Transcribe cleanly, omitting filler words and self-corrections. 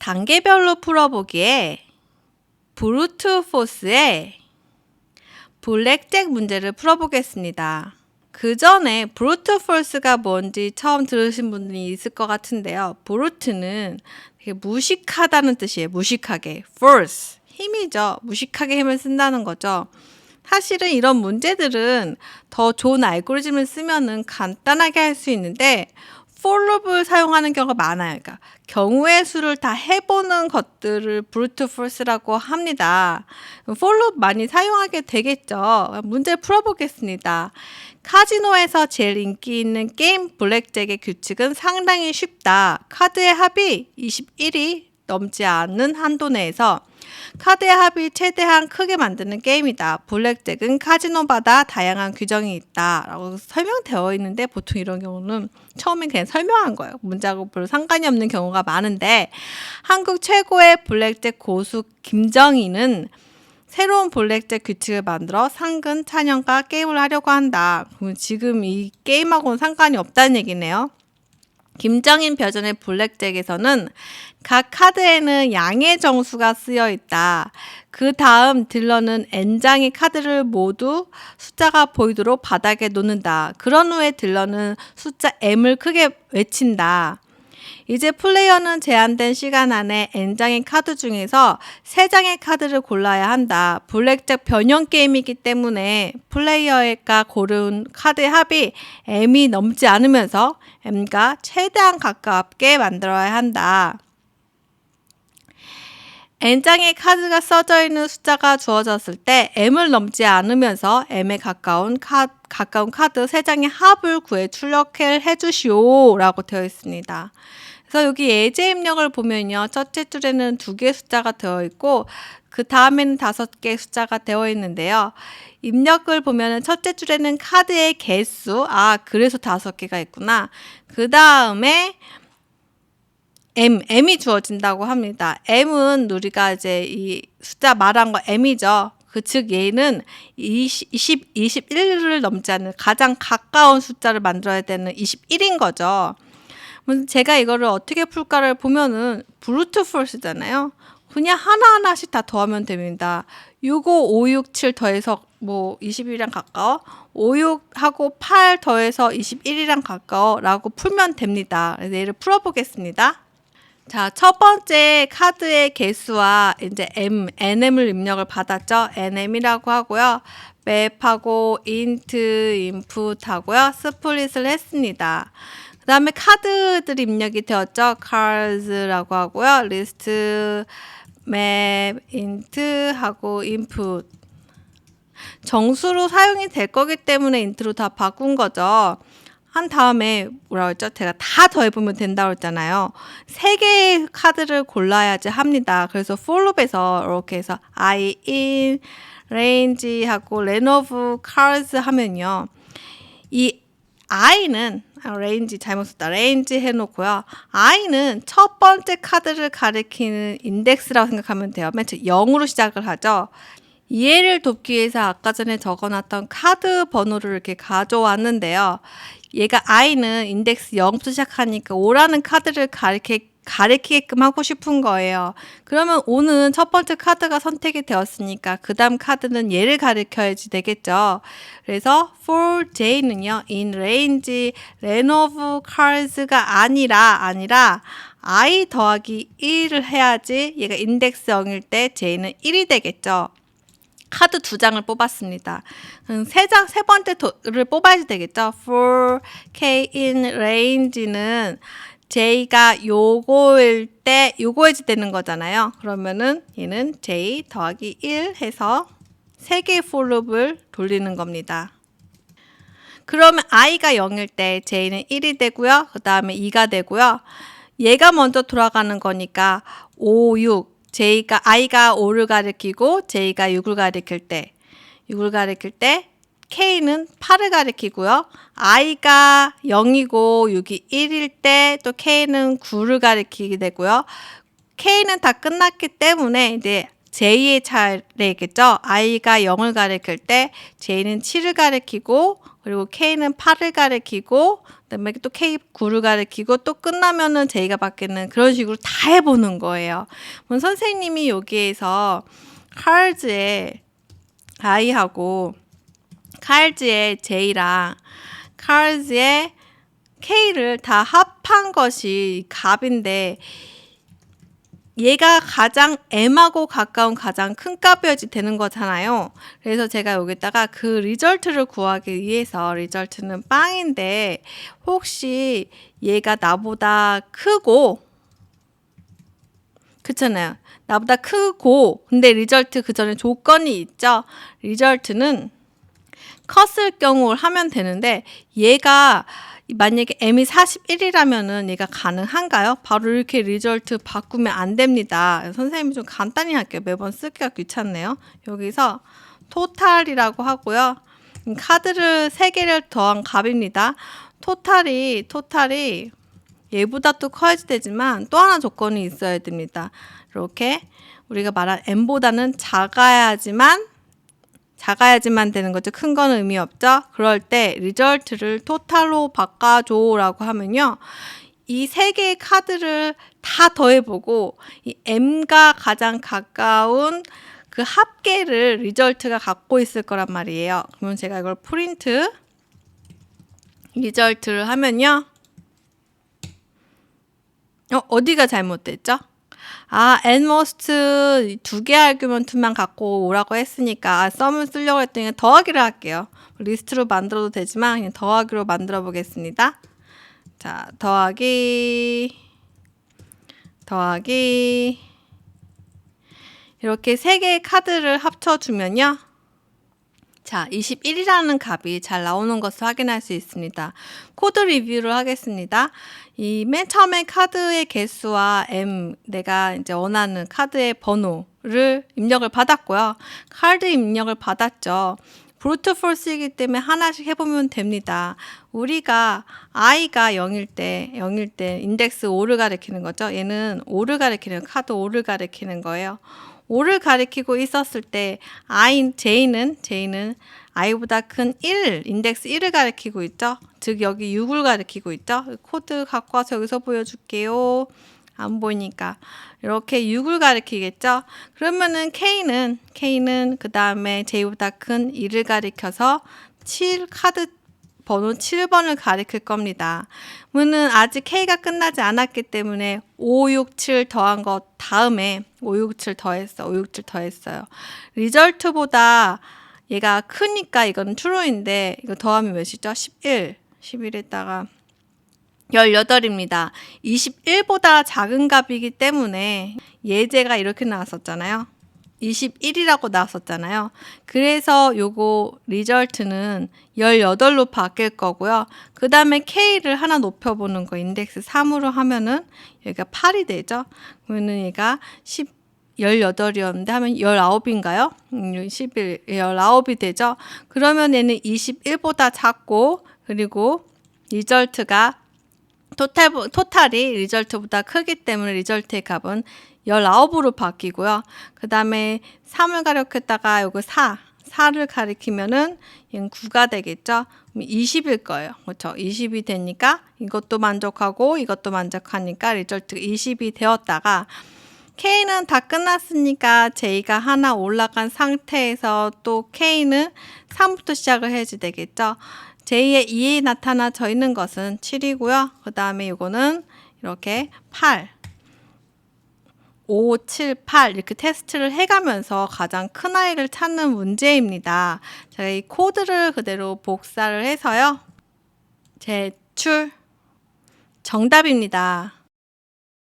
단계별로 풀어보기에 브루트 포스의 블랙잭 문제를 풀어보겠습니다. 그 전에 브루트 포스가 뭔지 처음 들으신 분이 있을 것 같은데요. 브루트는 되게 무식하다는 뜻이에요. 무식하게. force, 힘이죠. 무식하게 힘을 쓴다는 거죠. 사실은 이런 문제들은 더 좋은 알고리즘을 쓰면은 간단하게 할 수 있는데 for loop을 사용하는 경우가 많아요. 그러니까 경우의 수를 다 해보는 것들을 브루트 포스라고 합니다. for loop 많이 사용하게 되겠죠. 문제 풀어보겠습니다. 카지노에서 제일 인기 있는 게임 블랙잭의 규칙은 상당히 쉽다. 카드의 합이 21이 넘지 않는 한도 내에서 카드의 합이 최대한 크게 만드는 게임이다. 블랙잭은 카지노마다 다양한 규정이 있다. 라고 설명되어 있는데 보통 이런 경우는 처음엔 그냥 설명한 거예요. 문제하고 별로 상관이 없는 경우가 많은데 한국 최고의 블랙잭 고수 김정희는 새로운 블랙잭 규칙을 만들어 상근 찬영과 게임을 하려고 한다. 그럼 지금 이 게임하고는 상관이 없다는 얘기네요. 김정인 버전의 블랙잭에서는 각 카드에는 양의 정수가 쓰여 있다. 그 다음 딜러는 N장의 카드를 모두 숫자가 보이도록 바닥에 놓는다. 그런 후에 딜러는 숫자 M을 크게 외친다. 이제 플레이어는 제한된 시간 안에 N장의 카드 중에서 3장의 카드를 골라야 한다. 블랙잭 변형 게임이기 때문에 플레이어가 고른 카드의 합이 M이 넘지 않으면서 M과 최대한 가깝게 만들어야 한다. N장의 카드가 써져 있는 숫자가 주어졌을 때 M을 넘지 않으면서 M에 가까운 카드 3장의 합을 구해 출력해 주시오 라고 되어 있습니다. 그래서 여기 예제 입력을 보면요. 첫째 줄에는 2개의 숫자가 되어 있고 그 다음에는 5개의 숫자가 되어 있는데요. 입력을 보면은 첫째 줄에는 카드의 개수, 그래서 5개가 있구나. 그 다음에 M이 주어진다고 합니다. M은 우리가 이제 이 숫자 말한 거 M이죠. 즉 얘는 21을 넘지 않는 가장 가까운 숫자를 만들어야 되는 21인 거죠. 제가 이거를 어떻게 풀까를 보면은 브루트 포스잖아요. 그냥 하나하나씩 다 더하면 됩니다. 6, 5, 5, 6, 7 더해서 21이랑 가까워. 5, 6하고 8 더해서 21이랑 가까워 라고 풀면 됩니다. 그래서 얘를 풀어보겠습니다. 자, 첫 번째 카드의 개수와 이제 NM을 입력을 받았죠. NM이라고 하고요. 맵하고 인트, 인풋 하고요. 스플릿을 했습니다. 그 다음에 카드들이 입력이 되었죠. cards라고 하고요. 리스트, 맵, 인트 하고 인풋. 정수로 사용이 될 거기 때문에 인트로 다 바꾼 거죠. 한 다음에 뭐라고 했죠? 제가 다 더해보면 된다고 했잖아요. 3개의 카드를 골라야지 합니다. 그래서 for loop에서 이렇게 해서 I in range 하고 Lenovo cards 하면요. 이 I는 range 잘못 썼다. range 해놓고요. I는 첫 번째 카드를 가리키는 인덱스라고 생각하면 돼요. 맨 처음 0으로 시작을 하죠. 이해를 돕기 위해서 아까 전에 적어놨던 카드 번호를 이렇게 가져왔는데요. 얘가 I는 인덱스 0부터 시작하니까 5라는 카드를 가리키게끔 하고 싶은 거예요. 그러면 5는 첫 번째 카드가 선택이 되었으니까 그 다음 카드는 얘를 가리켜야지 되겠죠. 그래서 for J는요. in range Lenovo cards가 아니라 I 더하기 1을 해야지 얘가 인덱스 0일 때 J는 1이 되겠죠. 카드 2장을 뽑았습니다. 세 번째를 뽑아야 되겠죠. for K in range는 J가 요거일 때 요거해지 되는 거잖아요. 그러면은 얘는 J 더하기 1 해서 3개의 for loop을 돌리는 겁니다. 그러면 I가 0일 때 J는 1이 되고요. 그 다음에 2가 되고요. 얘가 먼저 돌아가는 거니까 5, 6. I가 5를 가리키고 J가 6을 가리킬 때 K는 8을 가리키고요. I가 0이고 6이 1일 때 또 K는 9를 가리키게 되고요. K는 다 끝났기 때문에 이제 J의 차례겠죠. I가 0을 가리킬 때 J는 7을 가리키고 그리고 K는 8을 가리키고 그다음에 또 K 9를 가리키고 또 끝나면은 J가 바뀌는 그런 식으로 다 해보는 거예요. 그럼 선생님이 여기에서 Cars의 I하고 Cars의 J랑 Cars의 K를 다 합한 것이 값인데 얘가 가장 M하고 가까운 가장 큰 값이어야지 되는 거잖아요. 그래서 제가 여기다가 그 리절트를 구하기 위해서 리절트는 빵인데 혹시 얘가 나보다 크고 그렇잖아요. 나보다 크고 근데 리절트 그 전에 조건이 있죠. 리절트는 컸을 경우 하면 되는데 얘가 만약에 m이 41이라면은 얘가 가능한가요? 바로 이렇게 리절트 바꾸면 안 됩니다. 선생님이 좀 간단히 할게요. 매번 쓰기가 귀찮네요. 여기서 토탈이라고 하고요. 카드를 3개를 더한 값입니다. 토탈이 얘보다 또 커야지 되지만 또 하나 조건이 있어야 됩니다. 이렇게 우리가 말한 m보다는 작아야지만 되는 거죠. 큰 거는 의미 없죠. 그럴 때 리절트를 토탈로 바꿔줘 라고 하면요. 이 3개의 카드를 다 더해보고 이 M가 가장 가까운 그 합계를 리절트가 갖고 있을 거란 말이에요. 그러면 제가 이걸 프린트 리절트를 하면요. 어디가 잘못됐죠? atmost 2개 아규먼트만 갖고 오라고 했으니까 썸을 쓰려고 했더니 더하기를 할게요. 리스트로 만들어도 되지만 그냥 더하기로 만들어 보겠습니다. 자, 더하기 이렇게 3개의 카드를 합쳐주면요. 자, 21이라는 값이 잘 나오는 것을 확인할 수 있습니다. 코드 리뷰를 하겠습니다. 이 맨 처음에 카드의 개수와 내가 이제 원하는 카드의 번호를 입력을 받았고요. 카드 입력을 받았죠. 브루트 폴스이기 때문에 하나씩 해보면 됩니다. 우리가 i가 0일 때 인덱스 5를 가리키는 거죠. 얘는 5를 가리키는 카드 5를 가리키는 거예요. 5를 가리키고 있었을 때 J는 i보다 큰 1, 인덱스 1을 가리키고 있죠. 즉 여기 6을 가리키고 있죠. 코드 갖고 와서 여기서 보여줄게요. 안 보이니까 이렇게 6을 가리키겠죠. 그러면은 K는 그 다음에 J보다 큰 2를 가리켜서 카드 번호 7번을 가리킬 겁니다. 그러면 아직 K가 끝나지 않았기 때문에 5, 6, 7 더한 것 다음에 5, 6, 7 더했어요. 리절트보다 얘가 크니까 이건 true인데 이거 더하면 몇이죠? 11에다가 18입니다. 21보다 작은 값이기 때문에 예제가 이렇게 나왔었잖아요. 21이라고 나왔었잖아요. 그래서 요거 리절트는 18로 바뀔 거고요. 그 다음에 K를 하나 높여보는 거 인덱스 3으로 하면은 여기가 8이 되죠. 그러면 얘가 18이었는데 하면 19인가요? 19이 되죠. 그러면 얘는 21보다 작고 그리고 리절트가 토탈이 리절트보다 크기 때문에 리절트의 값은 19으로 바뀌고요. 그 다음에 3을 가리켰다가 요거 4를 가리키면은 얘는 9가 되겠죠. 20일 거예요. 그렇죠. 20이 되니까 이것도 만족하고 이것도 만족하니까 리절트가 20이 되었다가 K는 다 끝났으니까 J가 하나 올라간 상태에서 또 K는 3부터 시작을 해야지 되겠죠. J의 2에 나타나져 있는 것은 7이고요. 그 다음에 이거는 이렇게 8, 5, 7, 8 이렇게 테스트를 해가면서 가장 큰 아이를 찾는 문제입니다. 제가 이 코드를 그대로 복사를 해서요. 제출 정답입니다.